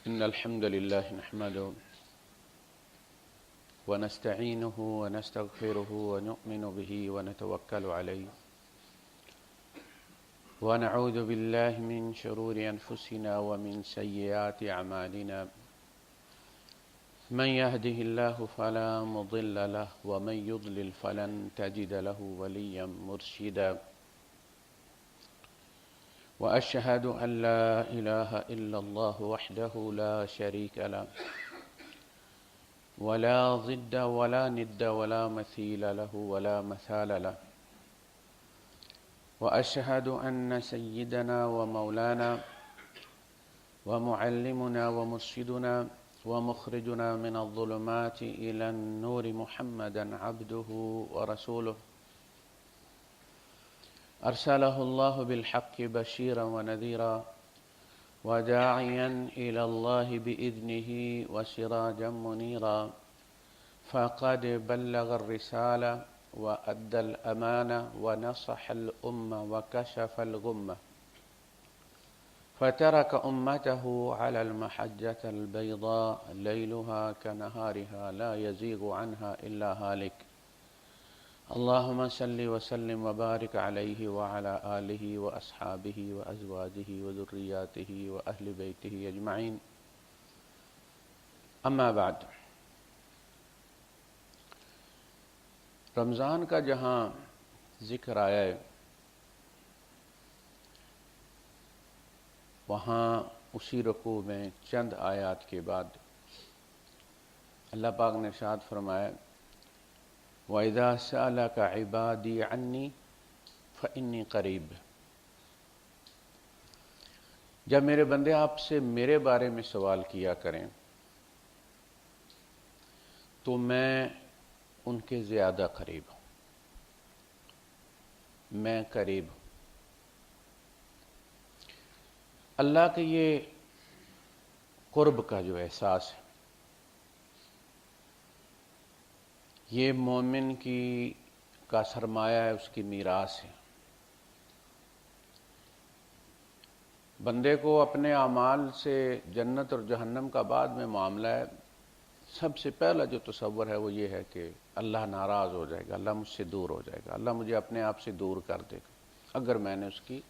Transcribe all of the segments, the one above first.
إن الحمد لله نحمده ونستعينه ونستغفره ونؤمن به ونتوكل عليه ونعوذ بالله من شرور أنفسنا ومن سيئات أعمالنا من يهده الله فلا مضل له ومن يضلل فلن تجد له وليا مرشدا وأشهد أن لا إله إلا الله وحده لا شريك له ولا ضد ولا ند ولا مثيل له ولا مثال له وأشهد أن سيدنا ومولانا ومعلمنا ومرشدنا ومخرجنا من الظلمات إلى النور محمدا عبده ورسوله أرسله الله بالحق بشيرا ونذيرا وداعيا إلى الله بإذنه وسراجا منيرا فقد بلغ الرسالة وأدى الأمانة ونصح الأمة وكشف الغمة فترك أمته على المحجة البيضاء ليلها كنهارها لا يزيغ عنها إلا هالك اللهم صل وسلم وبارك عليه وعلى آله وأصحابه وأزواجه وذرياته وأهل بيته أجمعين أما بعد رمضان کا جہاں ذکر آیا ہے وہاں اسی رکوع میں چند آیات کے بعد اللہ پاک نے ارشاد فرمایا وَإِذَا سَأَلَكَ عِبَادِي عَنِّي فَإِنِّي قَرِيبٌ جب میرے بندے آپ سے میرے بارے میں سوال کیا کریں تو میں ان کے زیادہ قریب ہوں، میں قریب ہوں۔ اللہ کے یہ قرب کا جو احساس ہے یہ مومن کا سرمایہ ہے، اس کی میراث ہے۔ بندے کو اپنے اعمال سے جنت اور جہنم کا بعد میں معاملہ ہے، سب سے پہلا جو تصور ہے وہ یہ ہے کہ اللہ ناراض ہو جائے گا، اللہ مجھ سے دور ہو جائے گا، اللہ مجھے اپنے آپ سے دور کر دے گا اگر میں نے اس کی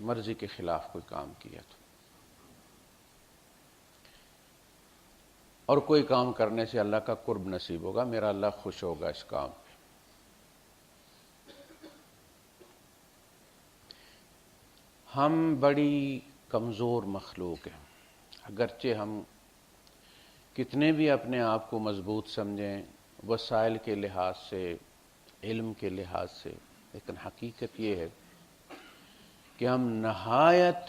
مرضی کے خلاف کوئی کام کیا تو، اور کوئی کام کرنے سے اللہ کا قرب نصیب ہوگا، میرا اللہ خوش ہوگا اس کام پہ۔ ہم بڑی کمزور مخلوق ہیں، اگرچہ ہم کتنے بھی اپنے آپ کو مضبوط سمجھیں وسائل کے لحاظ سے، علم کے لحاظ سے، لیکن حقیقت یہ ہے کہ ہم نہایت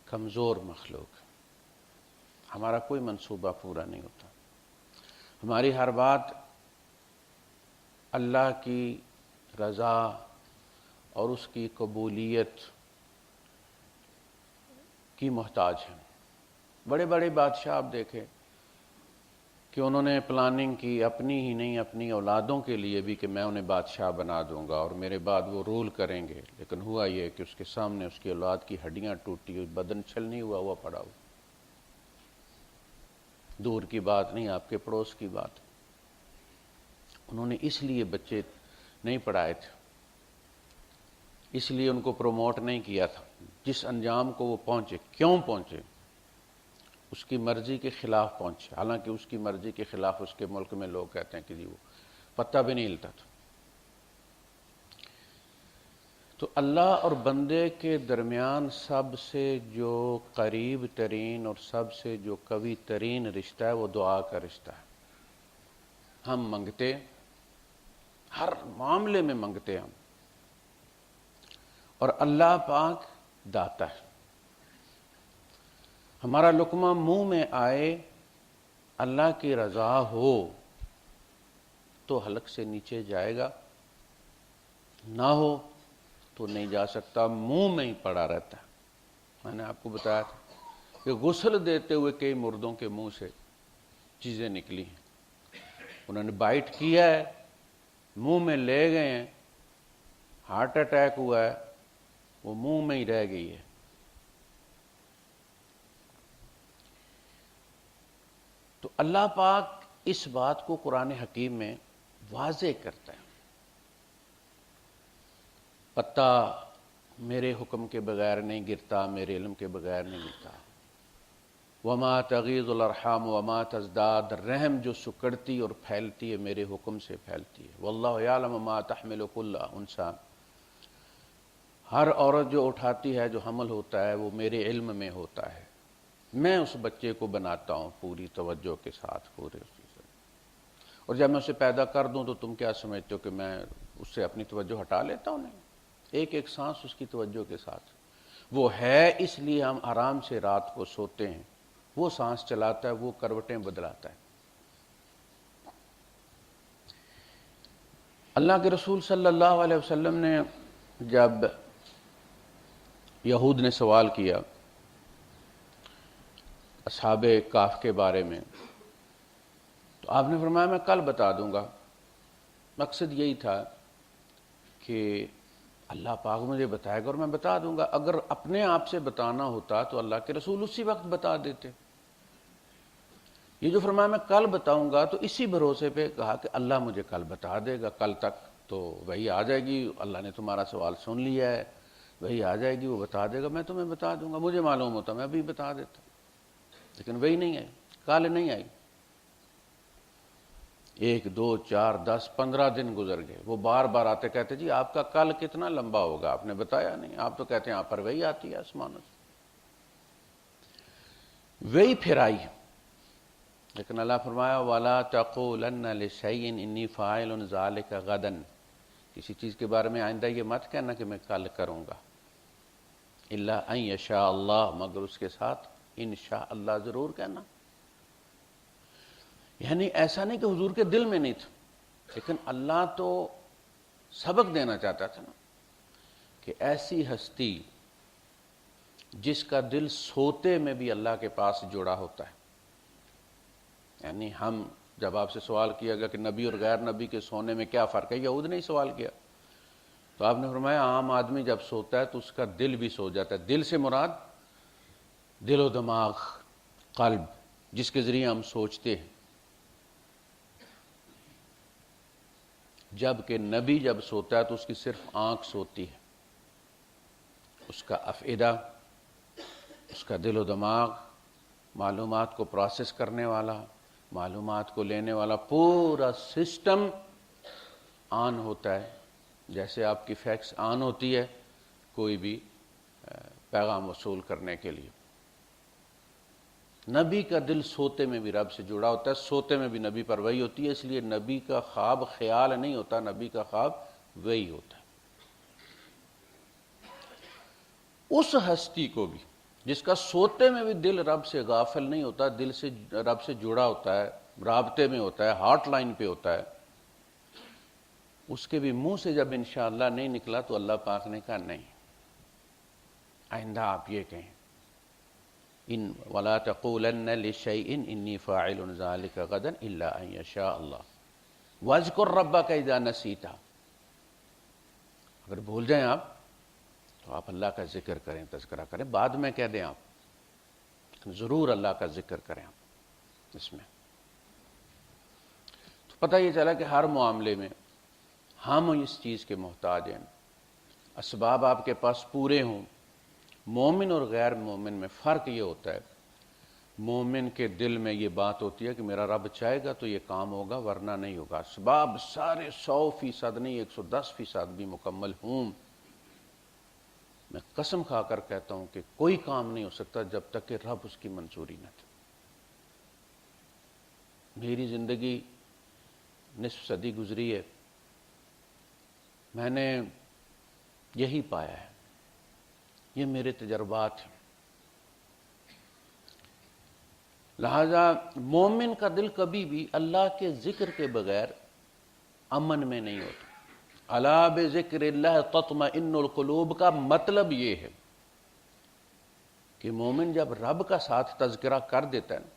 کمزور مخلوق ہیں، ہمارا کوئی منصوبہ پورا نہیں ہوتا، ہماری ہر بات اللہ کی رضا اور اس کی قبولیت کی محتاج ہے۔ بڑے بڑے بادشاہ آپ دیکھیں کہ انہوں نے پلاننگ کی اپنی ہی نہیں اپنی اولادوں کے لیے بھی کہ میں انہیں بادشاہ بنا دوں گا اور میرے بعد وہ رول کریں گے، لیکن ہوا یہ کہ اس کے سامنے اس کی اولاد کی ہڈیاں ٹوٹی ہوئی، بدن چھلنی ہوا پڑا ہوا۔ دور کی بات نہیں، آپ کے پڑوس کی بات۔ انہوں نے اس لیے بچے نہیں پڑھائے تھے، اس لیے ان کو پروموٹ نہیں کیا تھا جس انجام کو وہ پہنچے۔ کیوں پہنچے؟ اس کی مرضی کے خلاف پہنچے، حالانکہ اس کی مرضی کے خلاف اس کے ملک میں لوگ کہتے ہیں کہ جی وہ پتہ بھی نہیں ہلتا تھا۔ تو اللہ اور بندے کے درمیان سب سے جو قریب ترین اور سب سے جو قوی ترین رشتہ ہے وہ دعا کا رشتہ ہے۔ ہم منگتے، ہر معاملے میں منگتے ہم، اور اللہ پاک داتا ہے۔ ہمارا لقمہ منہ میں آئے، اللہ کی رضا ہو تو حلق سے نیچے جائے گا، نہ ہو تو نہیں جا سکتا، منہ میں ہی پڑا رہتا ہے۔ میں نے آپ کو بتایا تھا کہ غسل دیتے ہوئے کئی مردوں کے منہ سے چیزیں نکلی ہیں، انہوں نے بائٹ کیا ہے، منہ میں لے گئے ہیں، ہارٹ اٹیک ہوا ہے، وہ منہ میں ہی رہ گئی ہے۔ اللہ پاک اس بات کو قرآن حکیم میں واضح کرتا ہے، پتہ میرے حکم کے بغیر نہیں گرتا، میرے علم کے بغیر نہیں گرتا۔ وما تغیض الارحام وما تزداد، رحم جو سکڑتی اور پھیلتی ہے میرے حکم سے پھیلتی ہے۔ واللہ یعلم ما تحمل کل انثی، ہر عورت جو اٹھاتی ہے، جو حمل ہوتا ہے، وہ میرے علم میں ہوتا ہے، میں اس بچے کو بناتا ہوں پوری توجہ کے ساتھ، پورے اسی سے، اور جب میں اسے پیدا کر دوں تو تم کیا سمجھتے ہو کہ میں اس سے اپنی توجہ ہٹا لیتا ہوں؟ نہیں، ایک ایک سانس اس کی توجہ کے ساتھ وہ ہے، اس لیے ہم آرام سے رات کو سوتے ہیں، وہ سانس چلاتا ہے، وہ کروٹیں بدلاتا ہے۔ اللہ کے رسول صلی اللہ علیہ وسلم نے جب یہود نے سوال کیا اصحاب کہف کے بارے میں، تو آپ نے فرمایا میں کل بتا دوں گا۔ مقصد یہی تھا کہ اللہ پاک مجھے بتائے گا اور میں بتا دوں گا۔ اگر اپنے آپ سے بتانا ہوتا تو اللہ کے رسول اسی وقت بتا دیتے۔ یہ جو فرمایا میں کل بتاؤں گا، تو اسی بھروسے پہ کہا کہ اللہ مجھے کل بتا دے گا، کل تک تو وہی آ جائے گی، اللہ نے تمہارا سوال سن لیا ہے، وہی آ جائے گی، وہ بتا دے گا، میں تمہیں بتا دوں گا۔ مجھے معلوم ہوتا میں ابھی بتا دیتا، لیکن وہی نہیں آئی، کل نہیں آئی۔ 1 2 4 10 15 دن گزر گئے، وہ بار بار آتے، کہتے جی آپ کا کل کتنا لمبا ہوگا، آپ نے بتایا نہیں، آپ تو کہتے ہیں آپ پر وہی آتی ہے آسمانوں سے۔ وہی پھر آئی، لیکن اللہ فرمایا وَلَا تَقُولَنَّ لِشَيْءٍ إِنِّي فَاعِلٌ ذَلِكَ غَدًا، کسی چیز کے بارے میں آئندہ یہ مت کہنا کہ میں کل کروں گا، إِلَّا أَن يَشَاءَ اللَّهُ، مگر اس کے ساتھ انشاء اللہ ضرور کہنا۔ یعنی ایسا نہیں کہ حضور کے دل میں نہیں تھا، لیکن اللہ تو سبق دینا چاہتا تھا نا، کہ ایسی ہستی جس کا دل سوتے میں بھی اللہ کے پاس جڑا ہوتا ہے۔ یعنی ہم جب آپ سے سوال کیا گیا کہ نبی اور غیر نبی کے سونے میں کیا فرق ہے، یہود نے ہی سوال کیا، تو آپ نے فرمایا عام آدمی جب سوتا ہے تو اس کا دل بھی سو جاتا ہے۔ دل سے مراد دل و دماغ، قلب، جس کے ذریعے ہم سوچتے ہیں، جبکہ نبی جب سوتا ہے تو اس کی صرف آنکھ سوتی ہے، اس کا افئدہ، اس کا دل و دماغ، معلومات کو پروسیس کرنے والا، معلومات کو لینے والا پورا سسٹم آن ہوتا ہے، جیسے آپ کی فیکس آن ہوتی ہے کوئی بھی پیغام وصول کرنے کے لیے۔ نبی کا دل سوتے میں بھی رب سے جڑا ہوتا ہے، سوتے میں بھی نبی پر وحی ہوتی ہے، اس لیے نبی کا خواب خیال نہیں ہوتا، نبی کا خواب وحی ہوتا ہے۔ اس ہستی کو بھی جس کا سوتے میں بھی دل رب سے غافل نہیں ہوتا، دل سے رب سے جڑا ہوتا ہے، رابطے میں ہوتا ہے، ہارٹ لائن پہ ہوتا ہے، اس کے بھی منہ سے جب انشاءاللہ نہیں نکلا تو اللہ پاک نے کہا نہیں، آئندہ آپ یہ کہیں ان ولا تقولن لشيء اني فاعل ذلك غدا الا ان يشاء الله واذكر ربك اذا نسيت، اگر بھول جائیں آپ تو آپ اللہ کا ذکر کریں، تذکرہ کریں، بعد میں کہہ دیں آپ، ضرور اللہ کا ذکر کریں آپ اس میں۔ تو پتہ یہ چلا کہ ہر معاملے میں ہم اس چیز کے محتاج ہیں، اسباب آپ کے پاس پورے ہوں۔ مومن اور غیر مومن میں فرق یہ ہوتا ہے، مومن کے دل میں یہ بات ہوتی ہے کہ میرا رب چاہے گا تو یہ کام ہوگا ورنہ نہیں ہوگا، اسباب سارے 100% نہیں 110% بھی مکمل ہوں، میں قسم کھا کر کہتا ہوں کہ کوئی کام نہیں ہو سکتا جب تک کہ رب اس کی منظوری نہ دے۔ میری زندگی نصف صدی گزری ہے، میں نے یہی پایا ہے، یہ میرے تجربات ہیں۔ لہذا مومن کا دل کبھی بھی اللہ کے ذکر کے بغیر امن میں نہیں ہوتا۔ الا بذکر اللہ تطمئن القلوب کا مطلب یہ ہے کہ مومن جب رب کا ساتھ تذکرہ کر دیتا ہے نا،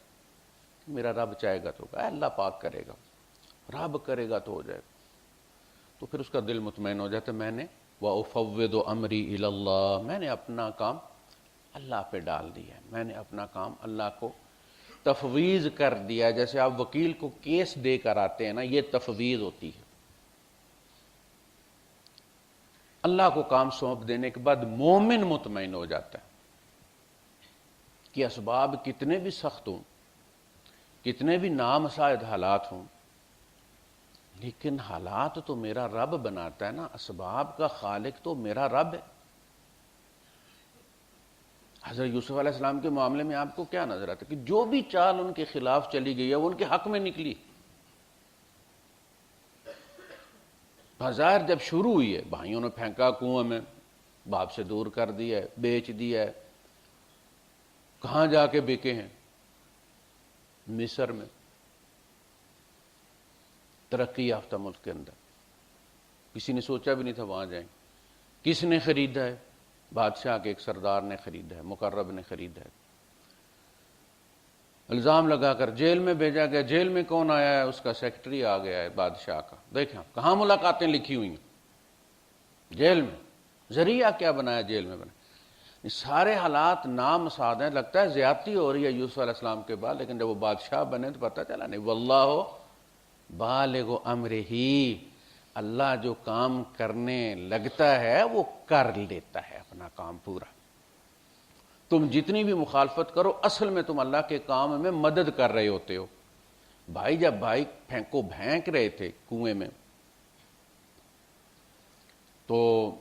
میرا رب چاہے گا تو ہوگا، اللہ پاک کرے گا، رب کرے گا تو ہو جائے گا، تو پھر اس کا دل مطمئن ہو جاتا ہے، میں نے وَأُفَوِّضُ أَمْرِي إِلَى اللَّهِ، میں نے اپنا کام اللہ پہ ڈال دیا ہے، میں نے اپنا کام اللہ کو تفویض کر دیا، جیسے آپ وکیل کو کیس دے کر آتے ہیں نا، یہ تفویض ہوتی ہے۔ اللہ کو کام سونپ دینے کے بعد مومن مطمئن ہو جاتا ہے کہ اسباب کتنے بھی سخت ہوں، کتنے بھی نامساعد حالات ہوں، لیکن حالات تو میرا رب بناتا ہے نا، اسباب کا خالق تو میرا رب ہے۔ حضرت یوسف علیہ السلام کے معاملے میں آپ کو کیا نظر آتا ہے کہ جو بھی چال ان کے خلاف چلی گئی ہے وہ ان کے حق میں نکلی۔ بظاہر جب شروع ہوئی ہے، بھائیوں نے پھینکا کنویں میں، باپ سے دور کر دیا ہے، بیچ دیا ہے، کہاں جا کے بکے ہیں؟ مصر میں، ترقی یافتہ ملک کے اندر، کسی نے سوچا بھی نہیں تھا وہاں جائیں۔ کس نے خریدا ہے؟ بادشاہ کے ایک سردار نے خریدا ہے، مقرب نے خریدا ہے۔ الزام لگا کر جیل میں بھیجا گیا۔ جیل میں کون آیا ہے؟ اس کا سیکرٹری آ گیا ہے بادشاہ کا۔ دیکھیں کہاں ملاقاتیں لکھی ہوئی ہیں؟ جیل میں۔ ذریعہ کیا بنایا؟ جیل میں بنایا۔ سارے حالات نامساعد ہیں، لگتا ہے زیادتی ہو رہی ہے یوسف علیہ السلام کے بعد، لیکن جب وہ بادشاہ بنے تو پتہ چلا نہیں، واللہ بالغ امرہ، اللہ جو کام کرنے لگتا ہے وہ کر لیتا ہے اپنا کام پورا۔ تم جتنی بھی مخالفت کرو، اصل میں تم اللہ کے کام میں مدد کر رہے ہوتے ہو۔ بھائی جب بھائی کو پھینک رہے تھے کنویں میں تو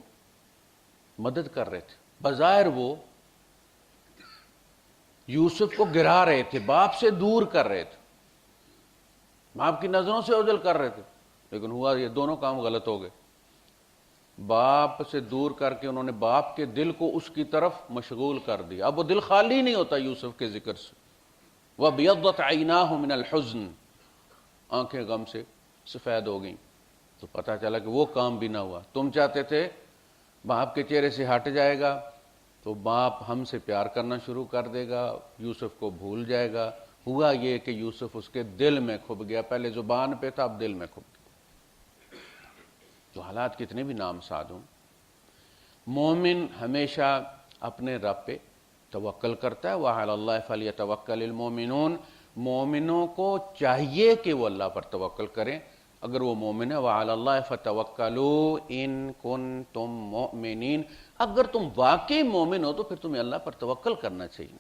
مدد کر رہے تھے، بظاہر وہ یوسف کو گرا رہے تھے، باپ سے دور کر رہے تھے، باپ کی نظروں سے اوجھل کر رہے تھے، لیکن ہوا یہ دونوں کام غلط ہو گئے۔ باپ سے دور کر کے انہوں نے باپ کے دل کو اس کی طرف مشغول کر دیا۔ اب وہ دل خالی نہیں ہوتا یوسف کے ذکر سے۔ وَابْيَضَّتْ عَيْنَاهُ مِنَ الْحُزْنِ، آنکھیں غم سے سفید ہو گئیں۔ تو پتہ چلا کہ وہ کام بھی نہ ہوا۔ تم چاہتے تھے باپ کے چہرے سے ہٹ جائے گا تو باپ ہم سے پیار کرنا شروع کر دے گا، یوسف کو بھول جائے گا۔ ہوا یہ کہ یوسف اس کے دل میں کھپ گیا، پہلے زبان پہ تھا اب دل میں کھپ گیا۔ تو حالات کتنے بھی نامساعد ہوں، مومن ہمیشہ اپنے رب پہ توکل کرتا ہے۔ وَعَلَى اللَّهِ فَلْيَتَوَكَّلِ الْمُؤْمِنُونَ، مومنوں کو چاہیے کہ وہ اللہ پر توکل کریں اگر وہ مومن ہے۔ وَعَلَى اللَّهِ فَتَوَكَّلُوا إِن كُنتُم مُؤْمِنِينَ، اگر تم واقعی مومن ہو تو پھر تمہیں اللہ پر توکل کرنا چاہیے۔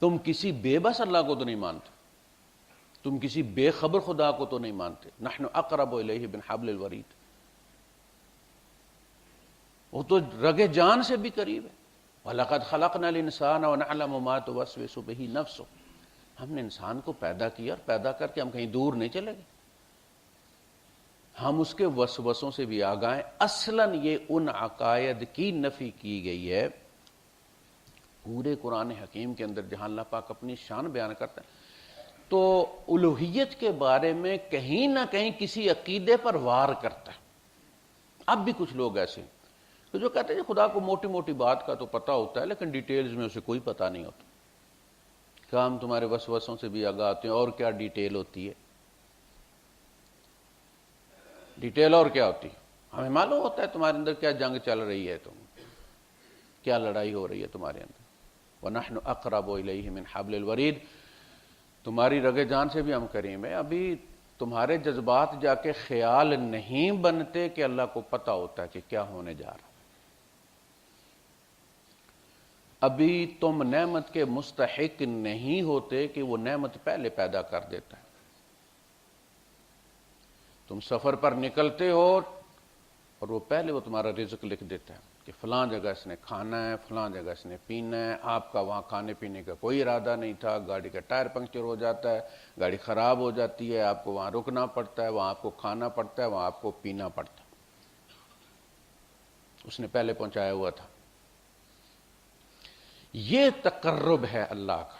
تم کسی بے بس اللہ کو تو نہیں مانتے، تم کسی بے خبر خدا کو تو نہیں مانتے۔ نحن اقرب الیہ من حبل الورید، وہ تو رگ جان سے بھی قریب ہے۔ وَلَقَدْ خَلَقْنَا الْإِنسَانَ وَنَعْلَمُ مَا تُوَسْوِسُ بِهِ نَفْسُهُ، ہم نے انسان کو پیدا کیا اور پیدا کر کے ہم کہیں دور نہیں چلے گئے، ہم اس کے وسوسوں سے بھی آگاہ ہیں۔ اصلاً یہ ان عقائد کی نفی کی گئی ہے پورے قرآن حکیم کے اندر، جہاں اللہ پاک اپنی شان بیان کرتا ہے تو الوہیت کے بارے میں کہیں نہ کہیں کسی عقیدے پر وار کرتا ہے۔ اب بھی کچھ لوگ ایسے ہیں تو جو کہتے ہیں خدا کو موٹی موٹی بات کا تو پتہ ہوتا ہے لیکن ڈیٹیلز میں اسے کوئی پتہ نہیں ہوتا۔ کہ ہم تمہارے وسوسوں سے بھی آگاہ ہوتے ہیں، اور کیا ڈیٹیل ہوتی ہے؟ ڈیٹیل اور کیا ہوتی ہے؟ ہمیں معلوم ہوتا ہے تمہارے اندر کیا جنگ چل رہی ہے، تم کیا لڑائی ہو رہی ہے تمہارے اندر۔ وَنَحْنُ أَقْرَبُ إِلَيْهِ مِنْ حَبْلِ الْوَرِيدِ، تمہاری رگ جان سے بھی ہم کریم ہیں۔ ابھی تمہارے جذبات جا کے خیال نہیں بنتے کہ اللہ کو پتہ ہوتا ہے کہ کیا ہونے جا رہا۔ ابھی تم نعمت کے مستحق نہیں ہوتے کہ وہ نعمت پہلے پیدا کر دیتا ہے۔ تم سفر پر نکلتے ہو اور وہ پہلے وہ تمہارا رزق لکھ دیتا ہے کہ فلاں جگہ اس نے کھانا ہے، فلاں جگہ اس نے پینا ہے۔ آپ کا وہاں کھانے پینے کا کوئی ارادہ نہیں تھا، گاڑی کا ٹائر پنکچر ہو جاتا ہے، گاڑی خراب ہو جاتی ہے، آپ کو وہاں رکنا پڑتا ہے، وہاں آپ کو کھانا پڑتا ہے، وہاں آپ کو پینا پڑتا ہے۔ اس نے پہلے پہنچایا ہوا تھا۔ یہ تقرب ہے اللہ کا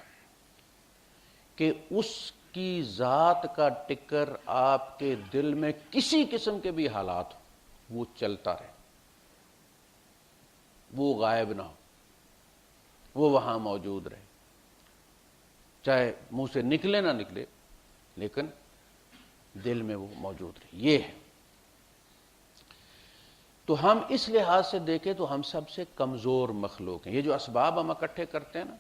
کہ اس کی ذات کا ٹکر آپ کے دل میں کسی قسم کے بھی حالات ہو وہ چلتا رہے، وہ غائب نہ ہو، وہ وہاں موجود رہے، چاہے منہ سے نکلے نہ نکلے لیکن دل میں وہ موجود رہے۔ یہ ہے۔ تو ہم اس لحاظ سے دیکھیں تو ہم سب سے کمزور مخلوق ہیں۔ یہ جو اسباب ہم اکٹھے کرتے ہیں نا،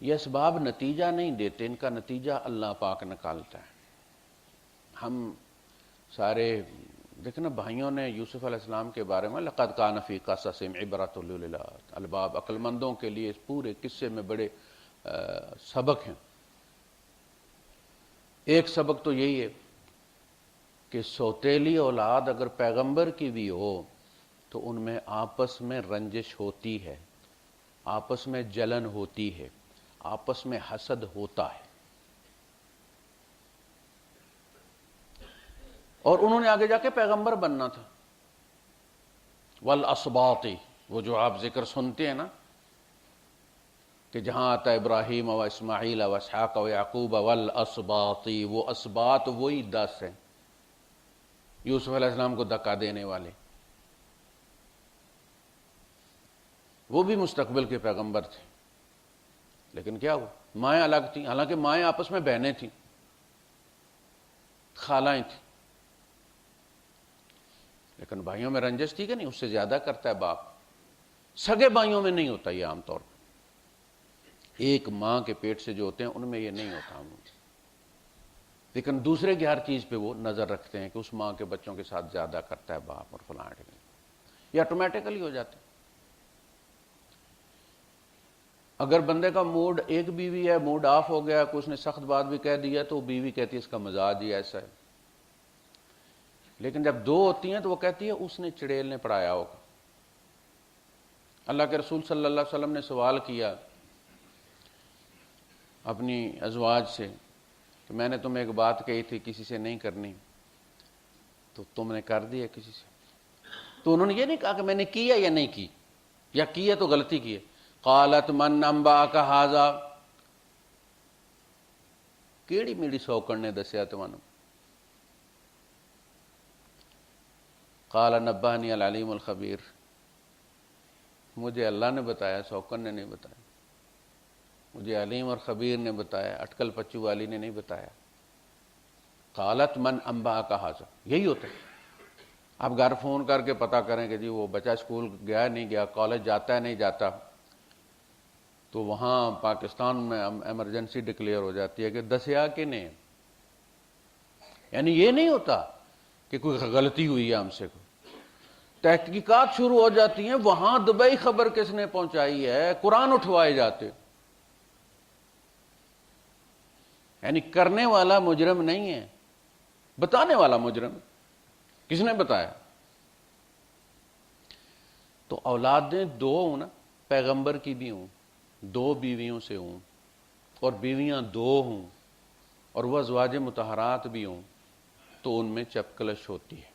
یہ اسباب نتیجہ نہیں دیتے، ان کا نتیجہ اللہ پاک نکالتا ہے۔ ہم سارے دیکھنا بھائیوں نے یوسف علیہ السلام کے بارے میں لقد کان فی قصصہم عبرۃ لأولی الالباب، عقل مندوں کے لیے اس پورے قصے میں بڑے سبق ہیں۔ ایک سبق تو یہی ہے کہ سوتیلی اولاد اگر پیغمبر کی بھی ہو تو ان میں آپس میں رنجش ہوتی ہے، آپس میں جلن ہوتی ہے، آپس میں حسد ہوتا ہے، اور انہوں نے آگے جا کے پیغمبر بننا تھا۔ والاسباط، وہ جو آپ ذکر سنتے ہیں نا کہ جہاں آتا ابراہیم و اسماعیل و اسحاق و یعقوب والاسباط، وہ اسباط وہی 10 ہیں یوسف علیہ السلام کو دھکا دینے والے، وہ بھی مستقبل کے پیغمبر تھے، لیکن کیا ہوا، مائیں الگ تھیں، حالانکہ مائیں آپس میں بہنیں تھیں، خالائیں تھیں، لیکن بھائیوں میں رنجش تھی کہ نہیں، اس سے زیادہ کرتا ہے باپ۔ سگے بھائیوں میں نہیں ہوتا یہ عام طور پر، ایک ماں کے پیٹ سے جو ہوتے ہیں ان میں یہ نہیں ہوتا، لیکن دوسرے کی ہر چیز پہ وہ نظر رکھتے ہیں کہ اس ماں کے بچوں کے ساتھ زیادہ کرتا ہے باپ اور فلاں، یہ آٹومیٹیکلی ہو جاتا ہے۔ اگر بندے کا موڈ، ایک بیوی ہے، موڈ آف ہو گیا، کوئی اس نے سخت بات بھی کہہ دیا تو بیوی کہتی ہے اس کا مزاج ہی ایسا ہے، لیکن جب 2 ہوتی ہیں تو وہ کہتی ہے اس نے چڑیل نے پڑھایا ہوگا۔ اللہ کے رسول صلی اللہ علیہ وسلم نے سوال کیا اپنی ازواج سے کہ میں نے تمہیں ایک بات کہی تھی کسی سے نہیں کرنی، تو تم نے کر دی ہے کسی سے؟ تو انہوں نے یہ نہیں کہا کہ میں نے کیا یا نہیں کی، یا کیا تو غلطی کی ہے۔ قالت من انباک ھذا، کیڑی میڑی سوکن نے دسیا تمہوں؟ قال نبانی العلیم الخبیر، مجھے اللہ نے بتایا، سوکن نے نہیں بتایا، مجھے علیم اور خبیر نے بتایا، اٹکل پچو والی نے نہیں بتایا۔ قالت من انباک ھذا، یہی ہوتا ہے۔ آپ گھر فون کر کے پتہ کریں کہ جی وہ بچہ اسکول گیا نہیں گیا، کالج جاتا ہے نہیں جاتا، تو وہاں پاکستان میں ایمرجنسی ڈکلیئر ہو جاتی ہے کہ دسیا کہ نہیں، یعنی یہ نہیں ہوتا کہ کوئی غلطی ہوئی ہے ہم سے، تحقیقات شروع ہو جاتی ہیں، وہاں دبئی خبر کس نے پہنچائی ہے، قرآن اٹھوائے جاتے، یعنی کرنے والا مجرم نہیں ہے، بتانے والا مجرم، کس نے بتایا؟ تو اولادیں 2 ہوں نا، پیغمبر کی بھی ہوں، 2 بیویوں سے ہوں، اور بیویاں 2 ہوں، اور وہ ازواج مطہرات بھی ہوں، تو ان میں چپکلش ہوتی ہے۔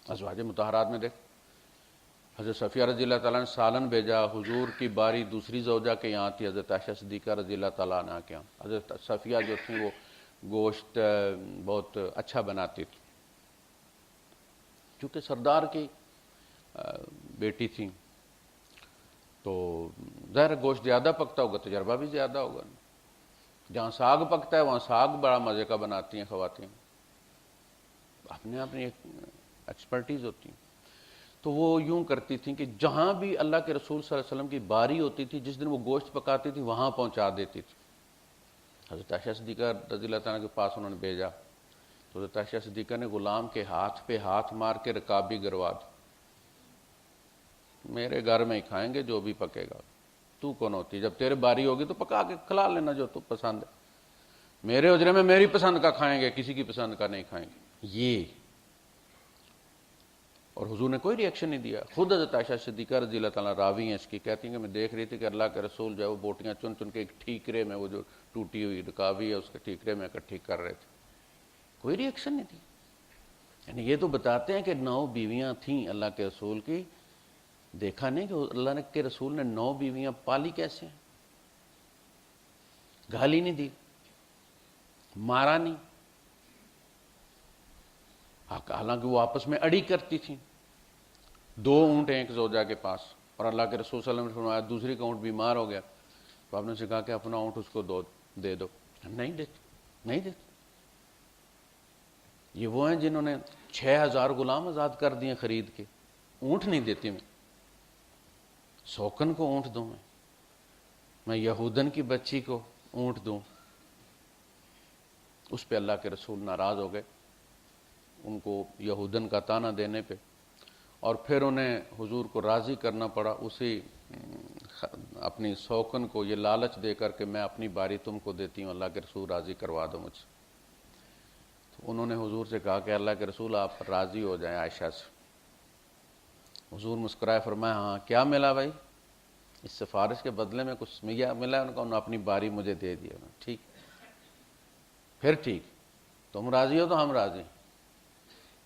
ازواج مطہرات میں دیکھ، حضرت صفیہ رضی اللہ تعالیٰ نے سالن بھیجا، حضور کی باری دوسری زوجہ کے یہاں تھی، حضرت عائشہ صدیقہ رضی اللہ تعالیٰ عنہ کے یہاں۔ حضرت صفیہ جو تھیں وہ گوشت بہت اچھا بناتی تھی، چونکہ سردار کی بیٹی تھیں، تو ظاہر گوشت زیادہ پکتا ہوگا، تجربہ بھی زیادہ ہوگا، جہاں ساگ پکتا ہے وہاں ساگ بڑا مزے کا بناتی ہیں خواتین، اپنے اپنی ایک ایکسپرٹیز ہوتی ہیں۔ تو وہ یوں کرتی تھیں کہ جہاں بھی اللہ کے رسول صلی اللہ علیہ وسلم کی باری ہوتی تھی، جس دن وہ گوشت پکاتی تھی وہاں پہنچا دیتی تھی۔ حضرت عائشہ صدیقہ رضی اللہ تعالیٰ کے پاس انہوں نے بھیجا، تو حضرت عائشہ صدیقہ نے غلام کے ہاتھ پہ ہاتھ مار کے رکاب بھی گروا دی، میرے گھر میں ہی کھائیں گے جو بھی پکے گا، تو کون ہوتی، جب تیرے باری ہوگی تو پکا کے کھلا لینا جو تو پسند ہے، میرے اجرے میں میری پسند کا کھائیں گے، کسی کی پسند کا نہیں کھائیں گے، یہ۔ اور حضور نے کوئی ری ایکشن نہیں دیا۔ خود حضرت عائشہ صدیقہ رضی اللہ تعالیٰ راوی ہیں اس کی، کہتی ہیں کہ میں دیکھ رہی تھی کہ اللہ کے رسول جو ہے وہ بوٹیاں چن چن کے ایک ٹھیکرے میں، وہ جو ٹوٹی ہوئی رکابی ہے اس کے ٹھیکرے میں اکٹھی کر رہے تھے، کوئی ری ایکشن نہیں دی۔ یعنی یہ تو بتاتے ہیں کہ 9 بیویاں تھیں اللہ کے رسول کی، دیکھا نہیں کہ اللہ کے رسول نے 9 بیویاں پالی کیسے ہیں، گالی نہیں دی، مارا نہیں، حالانکہ وہ آپس میں اڑی کرتی تھیں۔ 2 اونٹ ہیں ایک زوجہ کے پاس، اور اللہ کے رسول صلی اللہ علیہ وسلم نے فرمایا دوسری کا اونٹ بیمار ہو گیا، تو آپ نے سے کہا کہ اپنا اونٹ اس کو دے دو، نہیں دیتے، نہیں دیتے۔ یہ وہ ہیں جنہوں نے 6000 غلام آزاد کر دیے خرید کے، اونٹ نہیں دیتی میں، سوکن کو اونٹ دوں میں یہودن کی بچی کو اونٹ دوں؟ اس پہ اللہ کے رسول ناراض ہو گئے، ان کو یہودن کا طعنہ دینے پہ، اور پھر انہیں حضور کو راضی کرنا پڑا اسی اپنی سوکن کو یہ لالچ دے کر کہ میں اپنی باری تم کو دیتی ہوں، اللہ کے رسول راضی کروا دو مجھ سے۔ تو انہوں نے حضور سے کہا کہ اللہ کے رسول آپ راضی ہو جائیں عائشہ سے۔ حضور مسکرائے، فرمایا ہاں کیا ملا بھائی؟ اس سفارش کے بدلے میں کچھ ملا؟ انہوں نے کہا انہوں نے اپنی باری مجھے دے دیا۔ ٹھیک، پھر ٹھیک، تم راضی ہو تو ہم راضی۔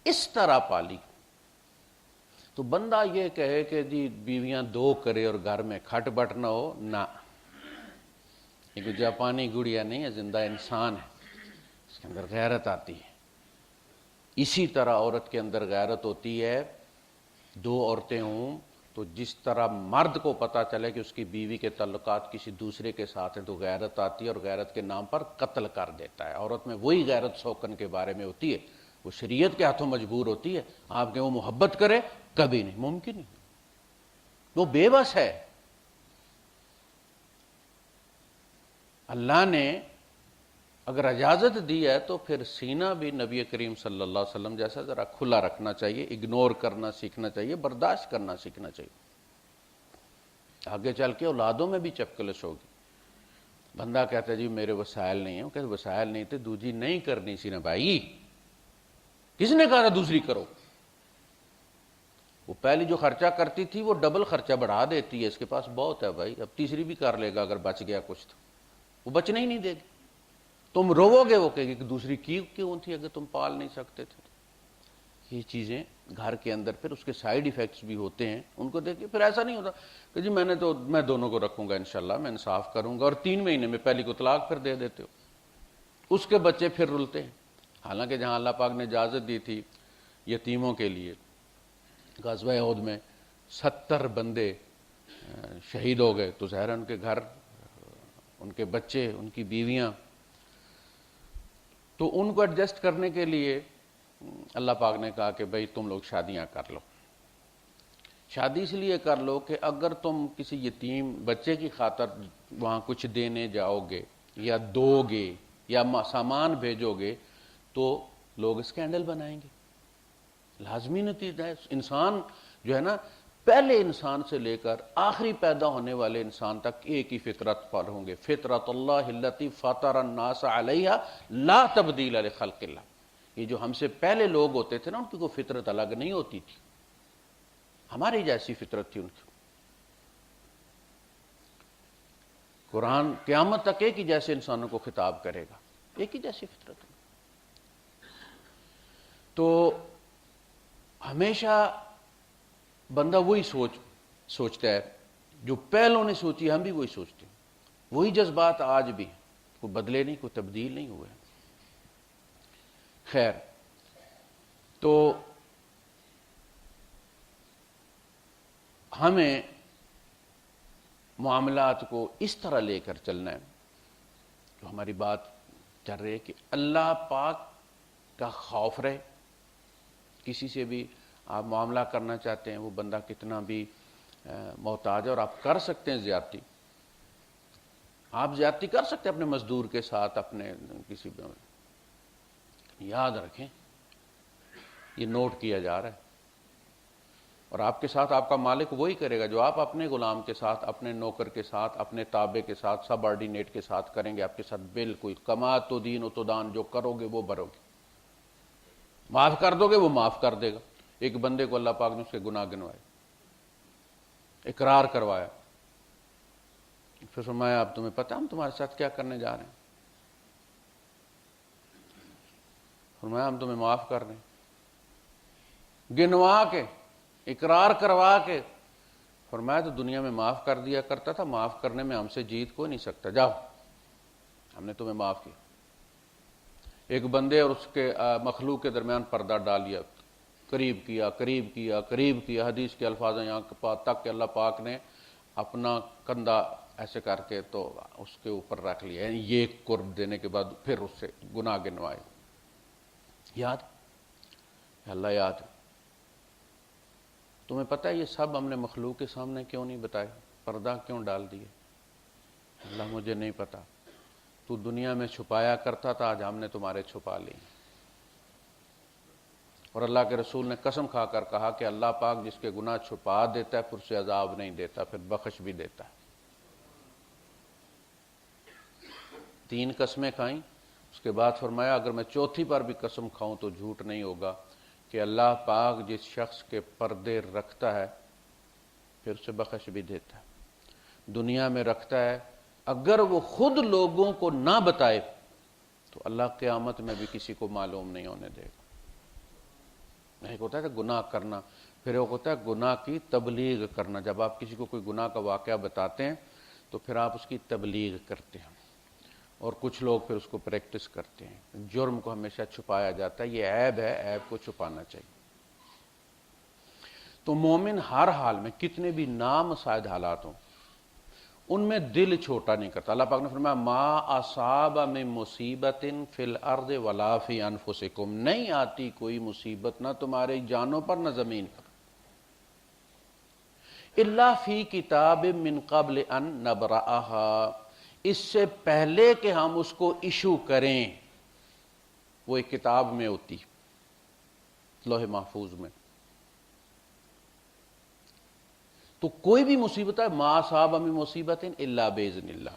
اس طرح پالی۔ تو بندہ یہ کہے کہ جی بیویاں دو کرے اور گھر میں کھٹ بٹ نہ ہو، نہ، یہ کوئی جاپانی گڑیا نہیں ہے، زندہ انسان ہے، اس کے اندر غیرت آتی ہے۔ اسی طرح عورت کے اندر غیرت ہوتی ہے، دو عورتیں ہوں تو جس طرح مرد کو پتہ چلے کہ اس کی بیوی کے تعلقات کسی دوسرے کے ساتھ ہیں تو غیرت آتی ہے، اور غیرت کے نام پر قتل کر دیتا ہے۔ عورت میں وہی غیرت سوکن کے بارے میں ہوتی ہے، وہ شریعت کے ہاتھوں مجبور ہوتی ہے۔ آپ کہ وہ محبت کرے، کبھی نہیں، ممکن نہیں، وہ بے بس ہے۔ اللہ نے اگر اجازت دی ہے تو پھر سینہ بھی نبی کریم صلی اللہ علیہ وسلم جیسا ذرا کھلا رکھنا چاہیے، اگنور کرنا سیکھنا چاہیے، برداشت کرنا سیکھنا چاہیے۔ آگے چل کے اولادوں میں بھی چپکلش ہوگی۔ بندہ کہتا ہے جی میرے وسائل نہیں ہیں، وہ کہتے وسائل نہیں تھے، دوسری نہیں کرنی سی نا بھائی، کس نے کہا تھا دوسری کرو؟ وہ پہلی جو خرچہ کرتی تھی وہ ڈبل خرچہ بڑھا دیتی ہے، اس کے پاس بہت ہے بھائی، اب تیسری بھی کر لے گا اگر بچ گیا کچھ تو، وہ بچنے ہی نہیں دے گی۔ تم روو گے، وہ کہے گی کہ دوسری کی کیوں تھی اگر تم پال نہیں سکتے تھے۔ یہ چیزیں گھر کے اندر پھر اس کے سائیڈ ایفیکٹس بھی ہوتے ہیں، ان کو دیکھیں۔ پھر ایسا نہیں ہوتا کہ جی میں دونوں کو رکھوں گا انشاءاللہ، میں انصاف کروں گا، اور 3 مہینے میں پہلی کو طلاق پھر دے دیتے ہو، اس کے بچے پھر رلتے ہیں۔ حالانکہ جہاں اللہ پاک نے اجازت دی تھی یتیموں کے لیے، غزوہ احد میں 70 بندے شہید ہو گئے، تو ظاہر ان کے گھر، ان کے بچے، ان کی بیویاں، تو ان کو ایڈجسٹ کرنے کے لیے اللہ پاک نے کہا کہ بھئی تم لوگ شادیاں کر لو۔ شادی اس لیے کر لو کہ اگر تم کسی یتیم بچے کی خاطر وہاں کچھ دینے جاؤ گے یا دو گے یا سامان بھیجو گے تو لوگ اسکینڈل بنائیں گے۔ لازمی نتیجہ ہے۔ انسان جو ہے نا، پہلے انسان سے لے کر آخری پیدا ہونے والے انسان تک ایک ہی فطرت پر ہوں گے، فطرت اللہ التی فطر الناس علیہا لا تبدیل لخلق اللہ۔ یہ جو ہم سے پہلے لوگ ہوتے تھے نا، ان کی کوئی فطرت الگ نہیں ہوتی تھی، ہماری جیسی فطرت تھی ان کی۔ قرآن قیامت تک ایک ہی جیسے انسانوں کو خطاب کرے گا، ایک ہی جیسی فطرت ہے۔ تو ہمیشہ بندہ وہی سوچتا ہے جو پہلوں نے سوچی، ہم بھی وہی سوچتے ہیں، وہی جذبات آج بھی ہیں، کوئی بدلے نہیں، کوئی تبدیل نہیں ہوئے۔ خیر، تو ہمیں معاملات کو اس طرح لے کر چلنا ہے، جو ہماری بات چل رہی ہے کہ اللہ پاک کا خوف رہے۔ کسی سے بھی آپ معاملہ کرنا چاہتے ہیں، وہ بندہ کتنا بھی محتاج ہے، اور آپ کر سکتے ہیں زیادتی، آپ زیادتی کر سکتے ہیں اپنے مزدور کے ساتھ، اپنے کسی، یاد رکھیں یہ نوٹ کیا جا رہا ہے، اور آپ کے ساتھ آپ کا مالک وہی کرے گا جو آپ اپنے غلام کے ساتھ، اپنے نوکر کے ساتھ، اپنے تابع کے ساتھ، سب آرڈینیٹ کے ساتھ کریں گے، آپ کے ساتھ بالکل کما تو دین و تو دان، جو کرو گے وہ بھرو گے، معاف کر دو گے وہ معاف کر دے گا۔ ایک بندے کو اللہ پاک نے اس کے گناہ گنوائے، اقرار کروایا، پھر فرمایا اب تمہیں پتہ ہم تمہارے ساتھ کیا کرنے جا رہے ہیں؟ فرمایا ہم تمہیں معاف کر رہے ہیں، گنوا کے، اقرار کروا کے۔ فرمایا تو دنیا میں معاف کر دیا کرتا تھا، معاف کرنے میں ہم سے جیت کوئی نہیں سکتا، جاؤ ہم نے تمہیں معاف کیا۔ ایک بندے اور اس کے مخلوق کے درمیان پردہ ڈال دیا، قریب کیا قریب کیا قریب کیا، حدیث کے الفاظ ہیں یہاں تک کہ اللہ پاک نے اپنا کندھا ایسے کر کے تو اس کے اوپر رکھ لیا، یعنی یہ قرب دینے کے بعد پھر اس سے گناہ گنوائے۔ یاد اللہ یاد ہے؟ تمہیں پتہ ہے یہ سب ہم نے مخلوق کے سامنے کیوں نہیں بتائے، پردہ کیوں ڈال دیے؟ اللہ مجھے نہیں پتا، تو دنیا میں چھپایا کرتا تھا، آج ہم نے تمہارے چھپا لی۔ اور اللہ کے رسول نے قسم کھا کر کہا کہ اللہ پاک جس کے گناہ چھپا دیتا ہے پھر اسے عذاب نہیں دیتا، پھر بخش بھی دیتا ہے۔ 3 قسمیں کھائیں، اس کے بعد فرمایا اگر میں چوتھی پر بھی قسم کھاؤں تو جھوٹ نہیں ہوگا کہ اللہ پاک جس شخص کے پردے رکھتا ہے پھر اسے بخش بھی دیتا ہے، دنیا میں رکھتا ہے، اگر وہ خود لوگوں کو نہ بتائے تو اللہ قیامت میں بھی کسی کو معلوم نہیں ہونے دے گا۔ ایک ہوتا ہے گناہ کرنا، پھر ایک ہوتا ہے گناہ کی تبلیغ کرنا۔ جب آپ کسی کو کوئی گناہ کا واقعہ بتاتے ہیں تو پھر آپ اس کی تبلیغ کرتے ہیں، اور کچھ لوگ پھر اس کو پریکٹس کرتے ہیں۔ جرم کو ہمیشہ چھپایا جاتا ہے، یہ عیب ہے، عیب کو چھپانا چاہیے۔ تو مومن ہر حال میں کتنے بھی نامساعد حالات ہوں ان میں دل چھوٹا نہیں کرتا۔ اللہ پاک نے فرمایا ما اصاب من مصیبت فی الارض ولا فی انفسکم، نہیں آتی کوئی مصیبت نہ تمہاری جانوں پر نہ زمین پر، الا فی کتاب من قبل ان نبرأها، اس سے پہلے کہ ہم اس کو ایشو کریں، وہ ایک کتاب میں ہوتی، لوح محفوظ میں۔ تو کوئی بھی مصیبت ہے، ما اصاب من مصیبت الا باذن اللہ،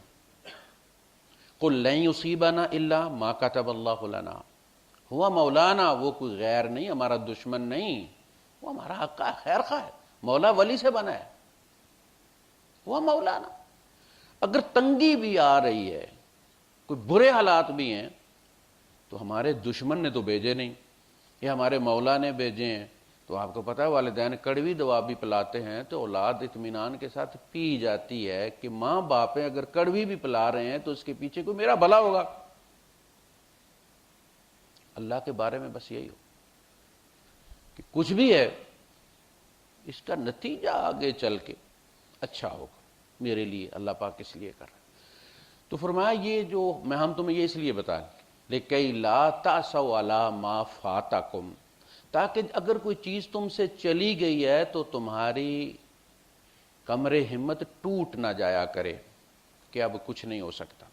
قل لن یصیبنا الا ما کتب اللہ لنا، ہوا مولانا، وہ کوئی غیر نہیں، ہمارا دشمن نہیں، وہ ہمارا حق کا خیر خواہ ہے، مولا ولی سے بنا ہے، وہ مولانا۔ اگر تنگی بھی آ رہی ہے، کوئی برے حالات بھی ہیں، تو ہمارے دشمن نے تو بھیجے نہیں، یہ ہمارے مولا نے بھیجے ہیں۔ تو آپ کو پتہ ہے والدین کڑوی دوا بھی پلاتے ہیں تو اولاد اطمینان کے ساتھ پی جاتی ہے کہ ماں باپیں اگر کڑوی بھی پلا رہے ہیں تو اس کے پیچھے کوئی میرا بھلا ہوگا۔ اللہ کے بارے میں بس یہی ہو کہ کچھ بھی ہے اس کا نتیجہ آگے چل کے اچھا ہوگا میرے لیے، اللہ پاک اس لیے کر رہا ہے۔ تو فرمایا یہ جو ہم تمہیں یہ اس لیے بتا لکئی لا تأسوا علی ما فاتکم، تاکہ اگر کوئی چیز تم سے چلی گئی ہے تو تمہاری کمر ہمت ٹوٹ نہ جایا کرے کہ اب کچھ نہیں ہو سکتا،